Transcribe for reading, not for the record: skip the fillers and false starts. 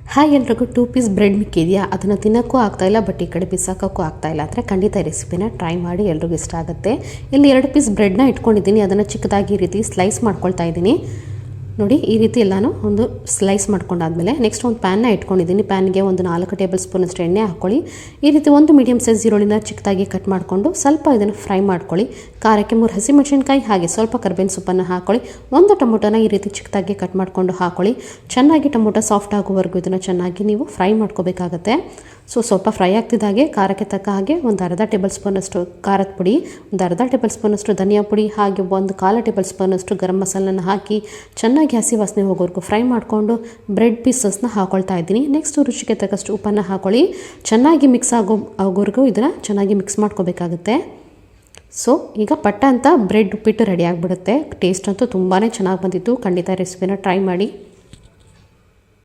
Hi ಎಲ್ರಿಗೂ 2 piece bread ಮಿಕ್ಕಿದೆಯಾ, ಅದನ್ನು ತಿನ್ನೋಕ್ಕೂ ಆಗ್ತಾಯಿಲ್ಲ, ಬಟ್ ಈ ಕಡೆ ಬಿಸಾಕೋಕ್ಕೂ ಆಗ್ತಾಯಿಲ್ಲ ಅಂದರೆ ಖಂಡಿತ ಈ ರೆಸಿಪಿನ ಟ್ರೈ ಮಾಡಿ, ಎಲ್ರಿಗೂ ಇಷ್ಟ ಆಗುತ್ತೆ. ಇಲ್ಲಿ 2 ಪೀಸ್ ಬ್ರೆಡ್ನ ಇಟ್ಕೊಂಡಿದ್ದೀನಿ, ಅದನ್ನು ಚಿಕ್ಕದಾಗಿ ಈ ರೀತಿ ಸ್ಲೈಸ್ ಮಾಡ್ಕೊಳ್ತಾ ಇದ್ದೀನಿ. ನೋಡಿ, ಈ ರೀತಿ ಎಲ್ಲಾನು ಒಂದು ಸ್ಲೈಸ್ ಮಾಡ್ಕೊಂಡಾದ್ಮೇಲೆ ನೆಕ್ಸ್ಟ್ ಒಂದು ಪ್ಯಾನ್ನ ಇಟ್ಕೊಂಡಿದ್ದೀನಿ. ಪ್ಯಾನ್ಗೆ ಒಂದು 4 ಟೇಬಲ್ ಸ್ಪೂನಷ್ಟು ಎಣ್ಣೆ ಹಾಕ್ಕೊಳ್ಳಿ. ಈ ರೀತಿ ಒಂದು ಮೀಡಿಯಮ್ ಸೈಜ್ ಈರುಳ್ಳಿನ ಚಿಕ್ಕದಾಗಿ ಕಟ್ ಮಾಡಿಕೊಂಡು ಸ್ವಲ್ಪ ಇದನ್ನು ಫ್ರೈ ಮಾಡ್ಕೊಳ್ಳಿ. ಖಾರಕ್ಕೆ 3 ಹಸಿಮೆಣಸಿನ್ಕಾಯಿ ಹಾಗೆ ಸ್ವಲ್ಪ ಕರ್ಬೇವಿನ ಸೊಪ್ಪನ್ನು ಹಾಕ್ಕೊಳ್ಳಿ. ಒಂದು ಟೊಮೊಟೊನ ಈ ರೀತಿ ಚಿಕ್ಕದಾಗಿ ಕಟ್ ಮಾಡಿಕೊಂಡು ಹಾಕ್ಕೊಳ್ಳಿ. ಚೆನ್ನಾಗಿ ಟೊಮೊಟೊ ಸಾಫ್ಟ್ ಆಗುವವರೆಗೂ ಇದನ್ನು ಚೆನ್ನಾಗಿ ನೀವು ಫ್ರೈ ಮಾಡ್ಕೋಬೇಕಾಗತ್ತೆ. ಸ್ವಲ್ಪ ಫ್ರೈ ಆಗ್ತಿದ್ದಾಗೆ ಖಾರಕ್ಕೆ ತಕ್ಕ ಹಾಗೆ ಒಂದು ಅರ್ಧ ಟೇಬಲ್ ಸ್ಪೂನಷ್ಟು ಖಾರದ ಪುಡಿ, ಒಂದು ಅರ್ಧ ಟೇಬಲ್ ಸ್ಪೂನಷ್ಟು ಧನಿಯಾ ಪುಡಿ ಹಾಗೆ ಒಂದು 1/4 ಟೇಬಲ್ ಸ್ಪೂನಷ್ಟು ಗರಂ ಮಸಾಲನ ಹಾಕಿ ಚೆನ್ನಾಗಿ ಹಸಿ ವಾಸನೆ ಹೋಗೋವರೆಗೂ ಫ್ರೈ ಮಾಡಿಕೊಂಡು ಬ್ರೆಡ್ ಪೀಸಸ್ನ ಹಾಕ್ಕೊಳ್ತಾ ಇದ್ದೀನಿ. ನೆಕ್ಸ್ಟು ರುಚಿಗೆ ತಕ್ಕಷ್ಟು ಉಪ್ಪನ್ನು ಹಾಕ್ಕೊಳ್ಳಿ. ಚೆನ್ನಾಗಿ ಮಿಕ್ಸ್ ಆಗೋವರೆಗೂ ಇದನ್ನು ಚೆನ್ನಾಗಿ ಮಿಕ್ಸ್ ಮಾಡ್ಕೋಬೇಕಾಗುತ್ತೆ. ಈಗ ಪಟ್ಟ ಅಂತ ಬ್ರೆಡ್ ಉಪ್ಪಿಟ್ಟು ರೆಡಿ ಆಗಿಬಿಡುತ್ತೆ. ಟೇಸ್ಟ್ ಅಂತೂ ತುಂಬಾ ಚೆನ್ನಾಗಿ ಬಂದಿತ್ತು. ಖಂಡಿತ ರೆಸಿಪಿನ ಟ್ರೈ ಮಾಡಿ.